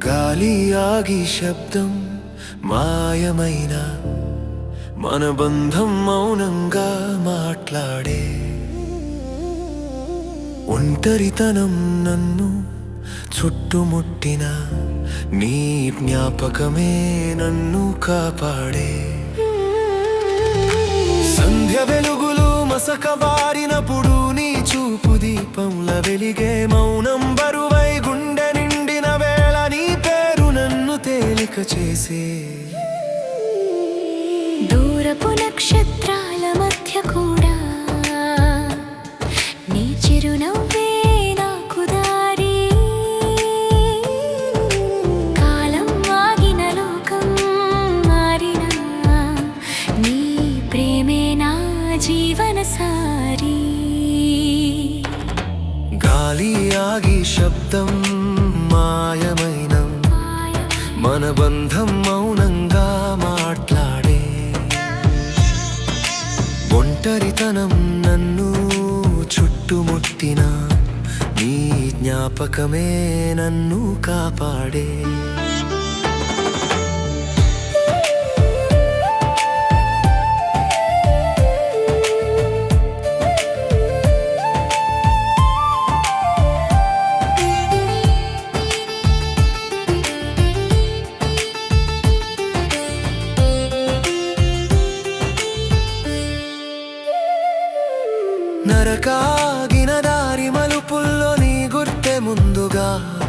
గాలి ఆగి శబ్దం మాయమైన మన బంధం మౌనంగా మాట్లాడే ఒంటరితనం నన్ను చుట్టుముట్టిన నీ జ్ఞాపకమే నన్ను కాపాడే సంధ్య వెలుగులు మసకబారినప్పుడు నీ చూపు దీపంల వెలిగే మౌనం బరువై గుండె నిండిన వేళ నీ పేరు నన్ను తేలిక చేసే దూరపు నక్షత్రాల మధ్య కూడా నీ చిరునవ్వే నాకు దారి కాలం ఆగిన లోకం మారిన నీ ప్రేమే నా జీవన సారి గాలి ఆగి శబ్దం మాయమైన మన బంధం మౌనంగా మాట్లాడే ఒంటరితనం నన్ను చుట్టుముట్టిన నీ జ్ఞాపకమే నన్ను కాపాడే నరకాగిన దారి మలుపుల్లో నీ గుర్తె ముందుగా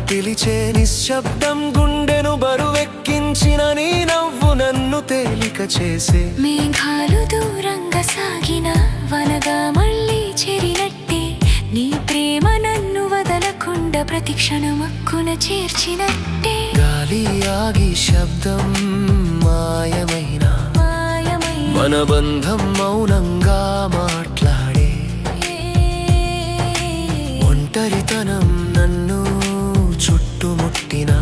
పిలిచే నిశ్శబ్దం గుండెను బరువెక్కించిన నీ నవ్వు నన్ను తేలిక చేసే మేఘాలు దూరంగా సాగిన వనగా మళ్ళీ చేరినట్టే నీ ప్రేమ నన్ను వదలకుండా ప్రతి క్షణం హక్కున చేర్చినట్టే గాలి ఆగి శబ్దం మాయమైన మన బంధం మౌనంగా మాట్లాడే ఒంటరితనం నన్ను చుట్టుముట్టిన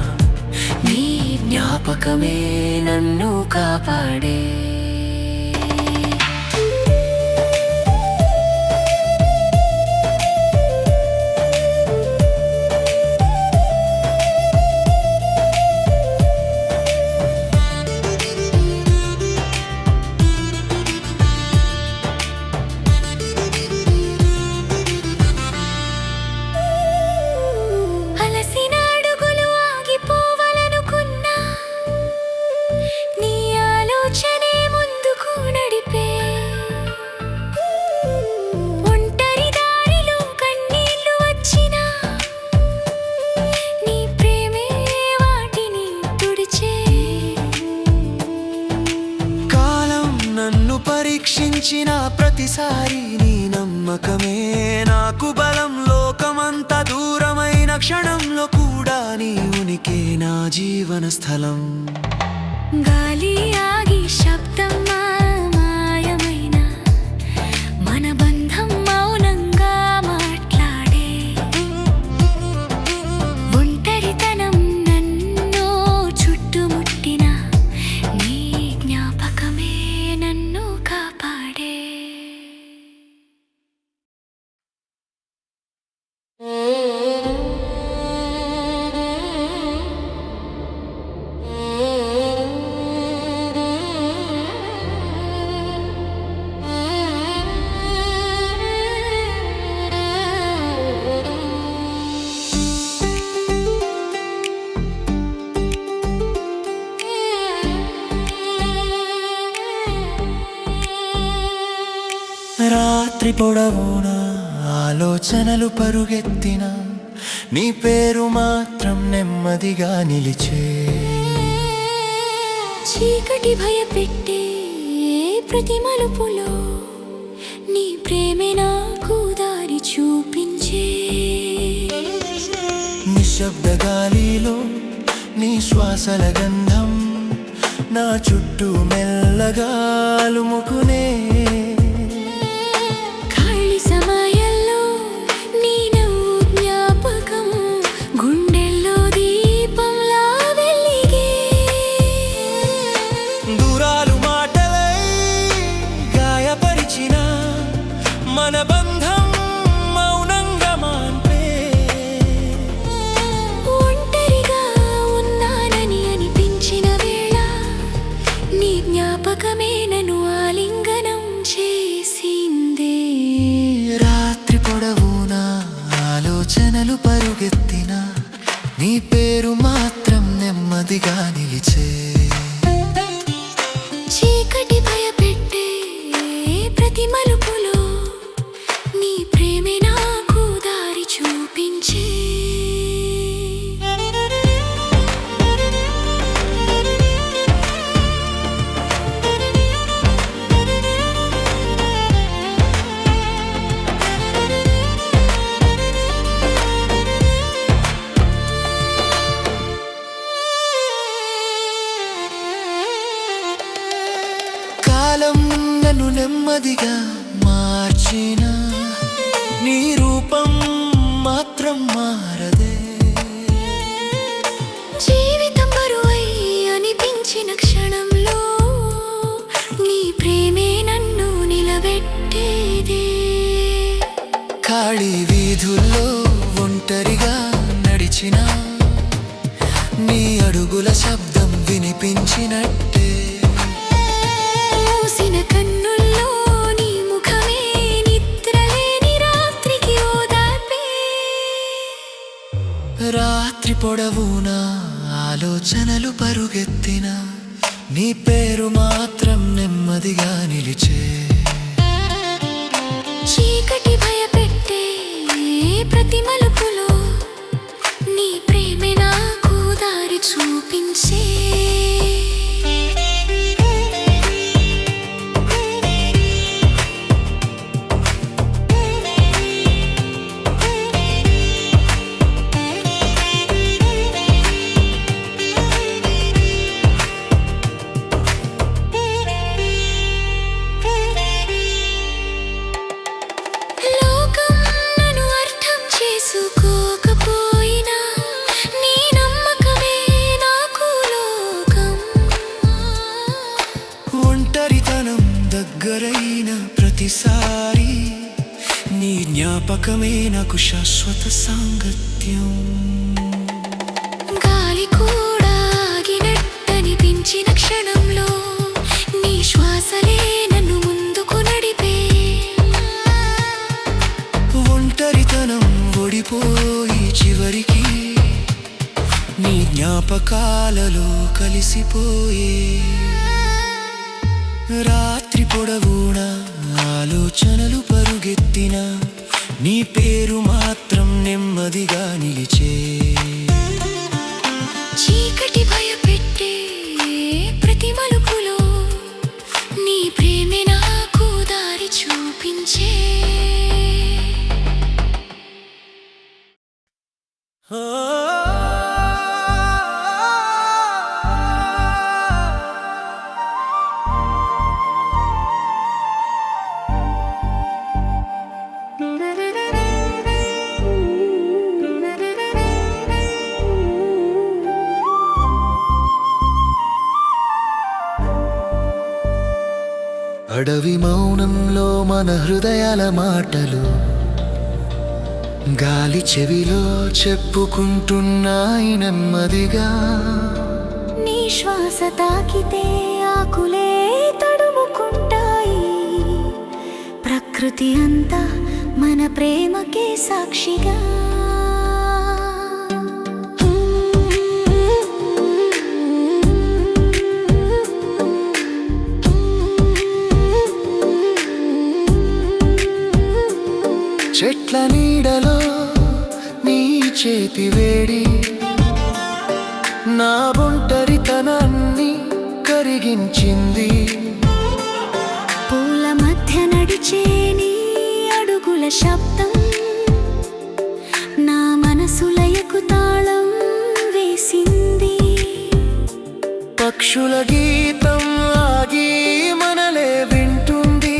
నీ జ్ఞాపకమే నన్ను కాపాడే పరీక్షించిన ప్రతిసారి నీ నమ్మకమే నాకు బలం లోకమంత దూరమైన క్షణంలో కూడా నీ ఉనికి నా జీవన స్థలం గాలి ఆగి శబ్దం మాయమైన మన బంధం మౌనంగా మాట్లాడే ఒంటరితనం నన్ను చుట్టుముట్టిన నీ జ్ఞాపకమే నన్ను కాపాడే రాత్రి పొడవున ఆలోచనలు పరుగెత్తిన నీ పేరు మాత్రం నెమ్మదిగా నిలిచే చీకటి భయపెట్టే ప్రతి మలుపులో నిశ్శబ్ద గాలిలో నీ శ్వాసల గంధం నా చుట్టూ మెల్లగా అలుముకునే ఖాళీ సమయాల్లో నీ నవ్వు జ్ఞాపకం గుండెల్లో దీపంలా వెలిగే దూరాలు మాటలై గాయపరిచిన మన బంధం మౌనంగా మాన్పే ఒంటరిగా ఉన్నానని అనిపించిన వేళ నీ జ్ఞాపకమే నన్ను ఆలింగనం చేసిందే రాత్రి పొడవునా ఆలోచనలు పరుగెత్తిన నీ పేరు మాత్రం నెమ్మదిగా నిలిచే చీకటి భయపెట్టే ప్రతి మలుపులో నీ ప్రేమే నాకు దారి చూపించే కాలం నన్ను నెమ్మదిగా మార్చిన నీ రూపం మాత్రం మారదే జీవితం బరువై అనిపించిన క్షణంలో నీ ప్రేమే నన్ను నిలబెట్టేదే ఖాళీ వీధుల్లో ఒంటరిగా నడిచిన నీ అడుగుల శబ్దం వినిపించినట్టే మూసిన కన్నుల్లో నీ ముఖమే నిద్రలేని రాత్రికి ఓదార్పే రాత్రి పొడవునా ఆలోచనలు పరుగెత్తిన నీ పేరు మాత్రం నెమ్మదిగా నిలిచే చీకటి భయపెట్టే ప్రతి మలుపులో నీ ప్రేమే నాకు దారి చూపించే లోకం నన్ను అర్థం చేసుకోకపోయినా నీ నమ్మకమే నాకు లోకం ఒంటరితనం దగ్గరైన ప్రతిసారి నీ జ్ఞాపకమే నాకు శాశ్వత సాంగత్యం గాలి కూడా ఆగినట్టనిపించిన క్షణంలో నీ శ్వాసలే నన్ను ముందుకు నడిపే ఒంటరితనం ఓడిపోయి చివరికి నీ జ్ఞాపకాలలో కలిసిపోయే రాత్రి పొడవునా ఆలోచనలు పరుగెత్తిన నీ పేరు మాత్రం నెమ్మదిగా నిలిచే చీకటి భయపెట్టే ప్రతి మలుపులో నీ ప్రేమే నాకు దారి చూపించే అడవి మౌనంలో మన హృదయాల మాటలు గాలి చెవిలో చెప్పుకుంటున్నాయి నెమ్మదిగా నీ శ్వాస తాకితే ఆకులే తడుముకుంటాయి ప్రకృతి అంతా మన ప్రేమకే సాక్షిగా చెట్ల నీడలో నీ చేతి వేడి నా ఒంటరితనాన్ని కరిగించింది పూల మధ్య నడిచే నీ అడుగుల శబ్దం నా మనసు లయకు తాళం పక్షుల గీతం ఆగి మనలే వింటుంది,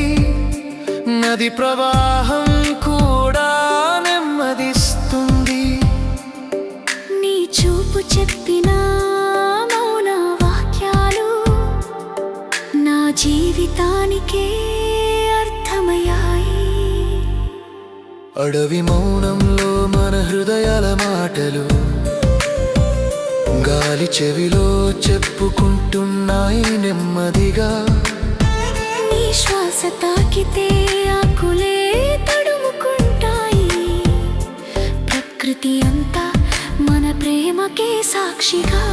నది ప్రవాహం కూడా నెమ్మదిస్తుంది. నీ చూపు చెప్పిన మౌన వాక్యాలు నా జీవితానికే అర్థమయ్యాయి. అడవి మౌనంలో మన హృదయాల మాటలు గాలి చెవిలో చెప్పుకుంటున్నాయి నెమ్మదిగా. నీ శ్వాస తాకితే ఆకులే తడుముకుంటాయి. ప్రకృతి అంతా మన ప్రేమకే సాక్షిగా.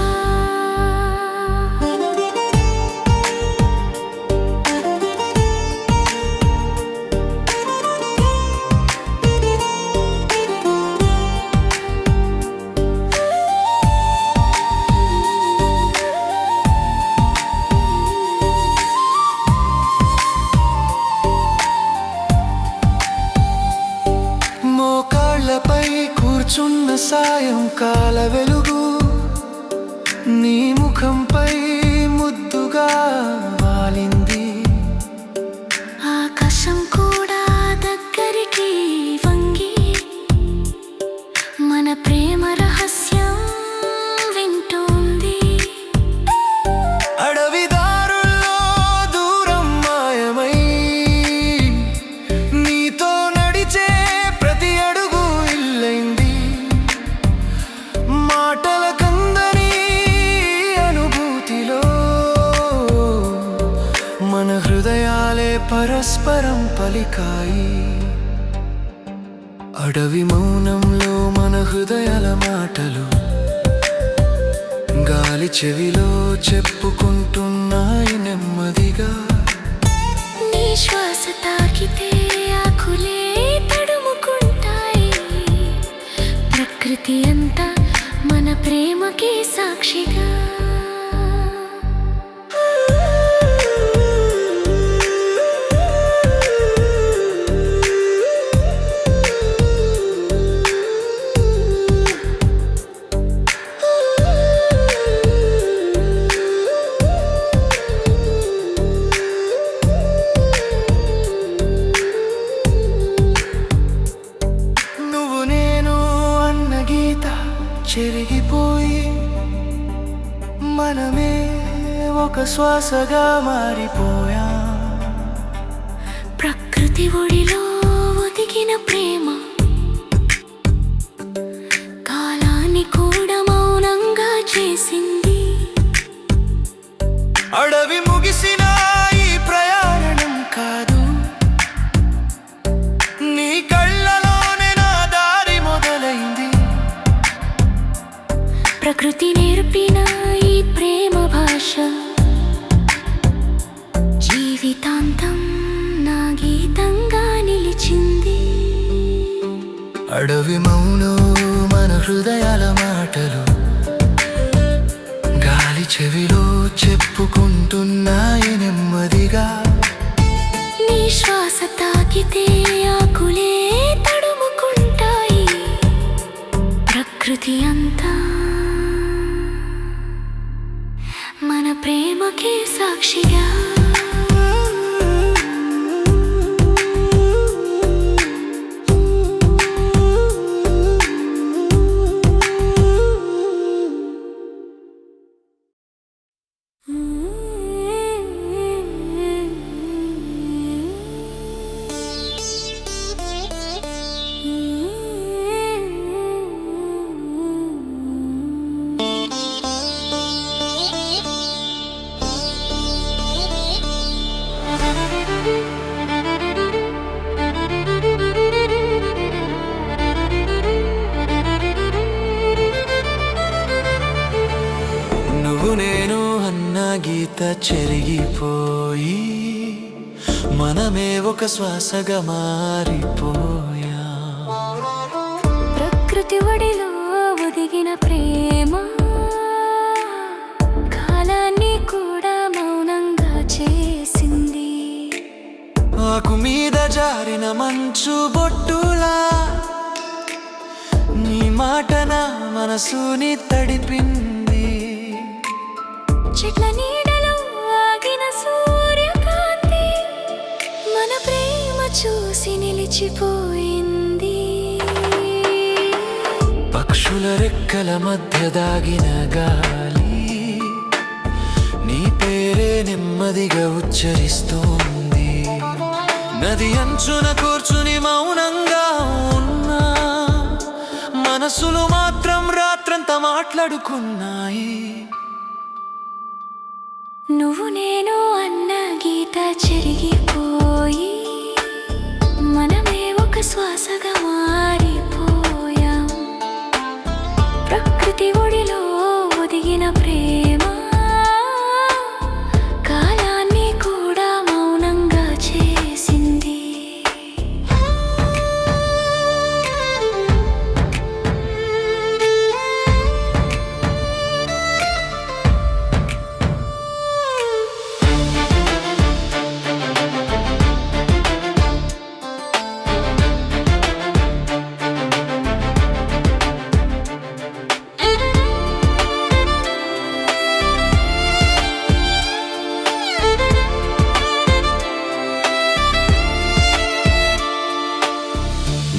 మోకాళ్ళపై కూర్చున్న సాయంకాల వెలుగు నీ ముఖంపై ముద్దుగా వాలింది. ఆకాశం కూడా దగ్గరికి వంగి మన ప్రేమ రహస్యం వింటోంది. అడవి దారుల్లో దూరం మాయమై నీతో నడిచే ప్రతి అడుగు ఇల్లైంది. మాటల కందని అనుభూతిలో మన హృదయాలే పరస్పరం పలికాయి. అడవి మౌనంలో మన హృదయాల మాటలు గాలి చెవిలో చెప్పుకుంటున్నాయి నెమ్మదిగా. నీ శ్వాస తాకితే ఆకులే తడుముకుంటాయి. ప్రకృతి అంతా మన ప్రేమకి సాక్షిగా. నువ్వు నేను అన్న గీత చెరిగిపోయి మనమే ఒక శ్వాసగా మారిపోయా. ప్రకృతి ఒడిలో ఒదిగిన ప్రేమ కాలాన్ని కూడా మౌనంగా చేసింది. అడవి ముగిసిన ఈ ప్రయాణం కాదు, నీ కళ్ళలోనే నా దారి మొదలైంది. ప్రకృతి నేర్పిన ఈ ప్రేమ భాష జీవితాంతం నా గీతంగా నిలిచింది. అడవి మౌనం మన హృదయాల మాటలు గాలి చెవిలో చెప్పుకుంటున్నాయి నెమ్మదిగా. నీ శ్వాస తాకితే ఆకులే తడుముకుంటాయి. ప్రకృతి అంతా మన ప్రేమకే సాక్షిగా. గీత చెరిగిపోయి మనమే ఒక శ్వాసగా మారిపోయా. ప్రకృతి ఒడిలో ఒదిగిన ప్రేమ కాలాన్ని కూడా మౌనంగా చేసింది. ఆకు మీద జారిన మంచు బొట్టులా నీ మాట నా మనసుని తడిపింది. చెట్ల నీడలో ఆగిన సూర్యకాంతి మన ప్రేమ చూసి నిలిచిపోయింది. పక్షుల రెక్కల మధ్య దాగిన గాలి నీ పేరే నెమ్మదిగా ఉచ్చరిస్తోంది. నది అంచున కూర్చుని మౌనంగా ఉన్నా మనసులు మాత్రం రాత్రంతా మాట్లాడుకున్నాయి. నువ్వు నేను అన్న గీత చెరిగిపోయి మనమే ఒక శ్వాసగా మారిపోయాం. ప్రకృతి ఒడిలో ఒదిగిన ప్రేమ కాలాన్ని కూడా మౌనంగా చేసింది.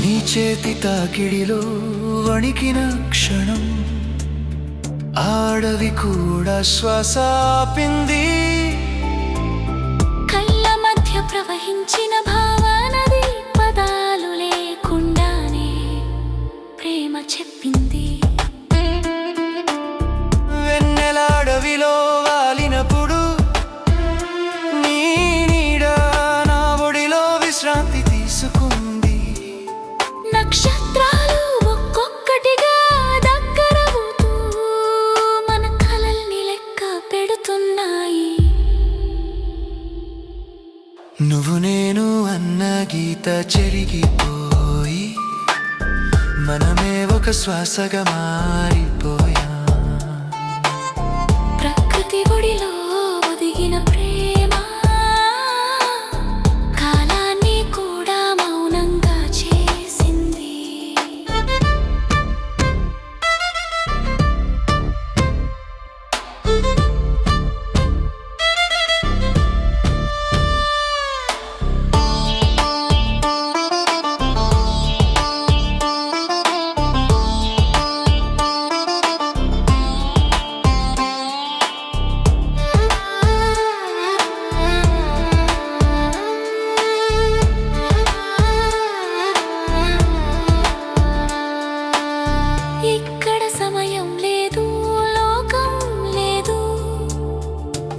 నీ చేతి తాకిడిలో వణికిన క్షణం ఆడవి కూడా శ్వాస ఆపింది. కళ్ళ మధ్య ప్రవహించిన భావనది పదాలు లేకుండానే ప్రేమ చెప్పింది. వెన్నెల అడవిలో వాలినప్పుడు నీ నీడ నా ఒడిలో విశ్రాంతి తీసుకుంది. నక్షత్రాలు ఒక్కొక్కటిగా దగ్గరవుతూ మన కలల్ని లెక్క పెడుతున్నాయి. నువ్వు నేను అన్న గీత చెరిగిపోయి మనమే ఒక శ్వాసగా మారిపోయా. ప్రకృతి ఒడిలో ఒదిగిన ప్రేమ కాలాన్ని కూడా మౌనంగా చేసింది. ఇక్కడ సమయం లేదు, లోకం లేదు,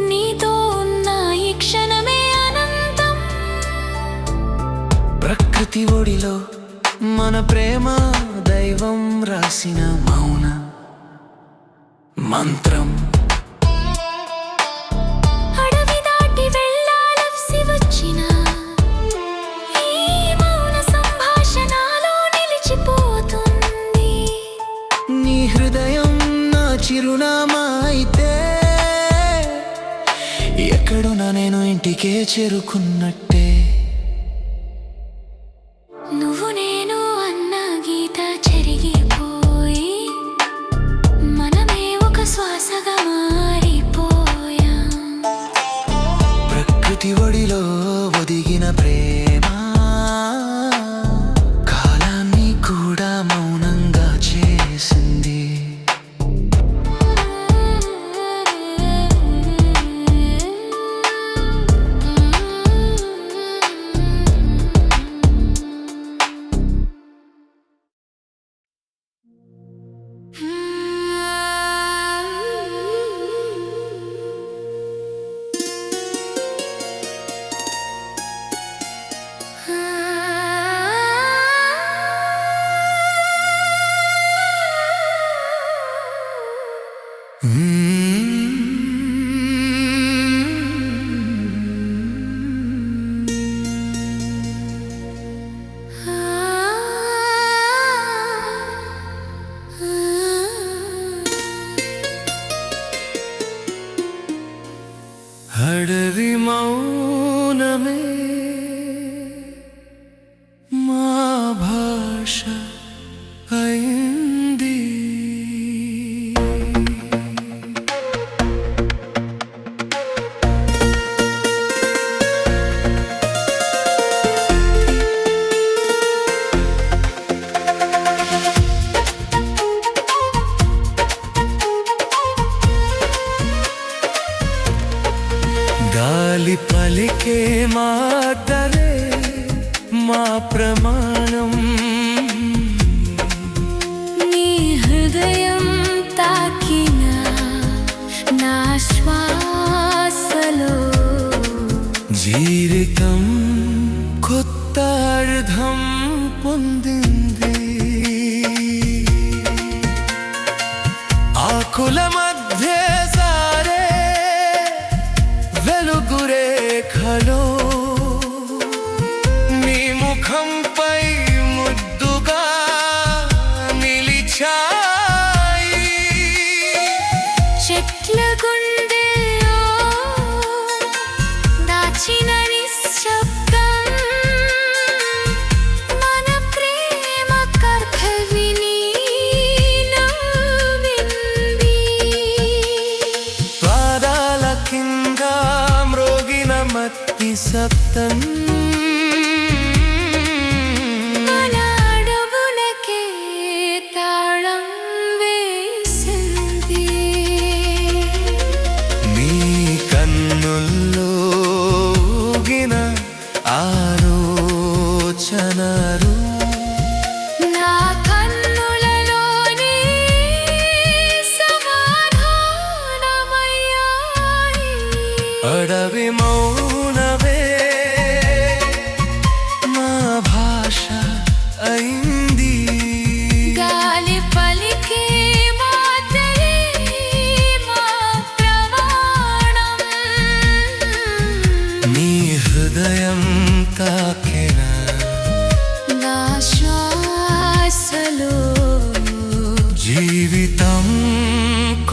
నీతో ఉన్న ఈ క్షణమే అనంతం. ప్రకృతి ఒడిలో మన ప్రేమ దైవం రాసిన మౌన మంత్రం. అడవి దాటి వెళ్ళాలసి వచ్చిన ఈ మౌన సంభాషణలో నిలిచిపోతుంది. నీ హృదయం నా చిరునామా అయితే ఎక్కడున్నా నేను ఇంటికే చేరుకున్నట్టే. నువ్వు నేను అన్న గీత చెరిగిపోయి మనమే ఒక శ్వాసగా మారిపోయాం. ప్రకృతి ఒడిలో ఒదిగిన ప్రేమ కాలాన్ని కూడా మౌనంగా చేసింది. అడవి మౌనమే మా భాష అయింది. మా ప్రమాణం. నీ హృదయం తాకిన నా శ్వాసలో జీవితం కొత్త అర్థం పొందింది. ఆకుల మధ్య సారే వెలుగు రేఖలో నీ ముఖంపై ముద్దుగా నిలిచాయి. చెట్ల గుండెల్లో దాచిన నిశ్శబ్దం మన ప్రేమ కథ విని నవ్వింది. పాదాల కింద మ్రోగిన మట్టి శబ్దం మన అడుగులకే తాళం వేసింది. నీ కన్నుల్లో ఊగిన ఆలోచనలు నా కన్నులలోని సమాధానమయ్యాయి. అడవి మౌనమే మా భాష అయింది. గాలి పలికే మాటలే మా ప్రమాణం. నీ హృదయం తాకిన నా శ్వాసలో జీవితం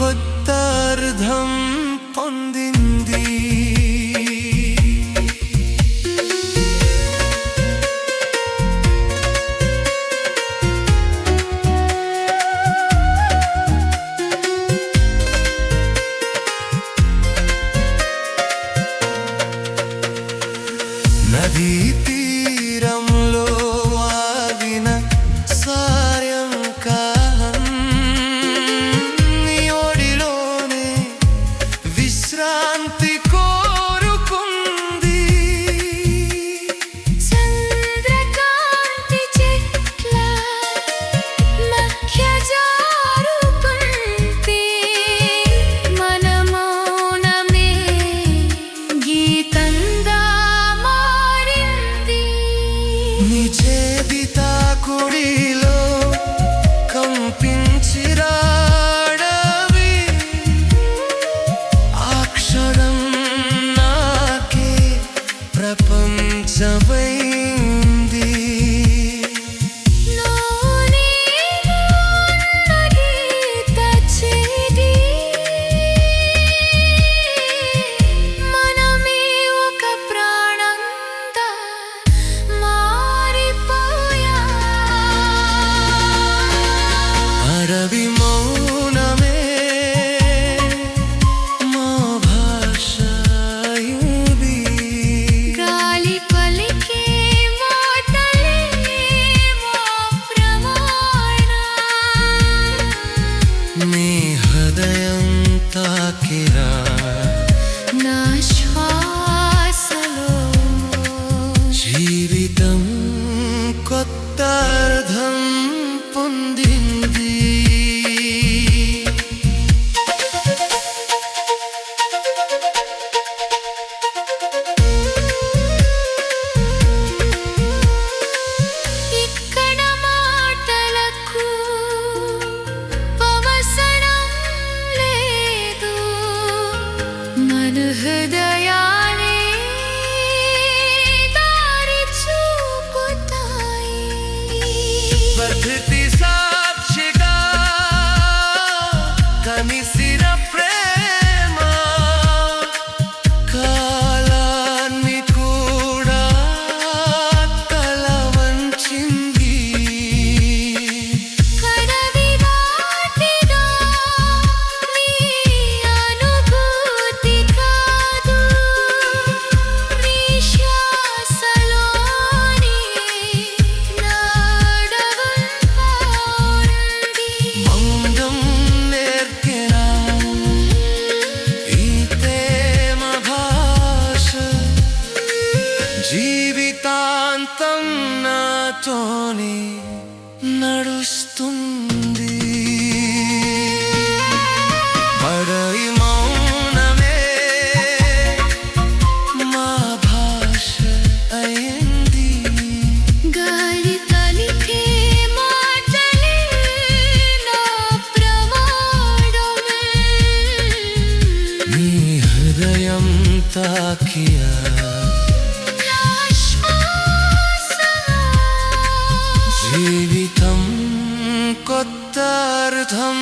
కొత్త అర్థం పొందింది. నదీ తీరంలో ఆగిన సాయంకాలం నీ ఒడిలోనే విశ్రాంతి కోరుకుంది. చంద్రకాంతి చెట్ల మధ్య జారుకుంటే మన మౌనమే గీతంగా మారింది. నీ చేతి తాకుడిలో కంపించి రాడవి ఆ క్షణం నాకే ప్రపంచమైంది. నువ్వు నేను అన్న గీత చేరి మనమే ఒక ప్రాణంగా మారిపోయా. అడవి మౌనమే మా భాష అయింది. గాలి పలికే మాటలే మా ప్రమాణం. నీ హృదయం తాకిరా నా శ్వాసలో జీవితం కొత్త అర్థం పొందింది. ఇక్కడ మాటలకు పవసనం లేదు. మన హృదయాలే దారి చూపుతాయి. ప్రకృతి సాక్షిగా కనిసిన ప్రేమ కాలాన్ని కూడా తల వంచింది. కడవి దాటిన నీ అనుభూతి కాదు. నీ శ్వాసలోని నా అడుగుల్లో ఉంది. మౌనం నేర్పిన ఈ ప్రేమ భాష జీవితాంతం నాతోనే నడుస్తుంది పడై మౌనమే మా భాష అయింది గాలి కలిపే మాటలే నా ప్రమాణమే నీ హృదయం తాకియా జీవితం కొత్త అర్థం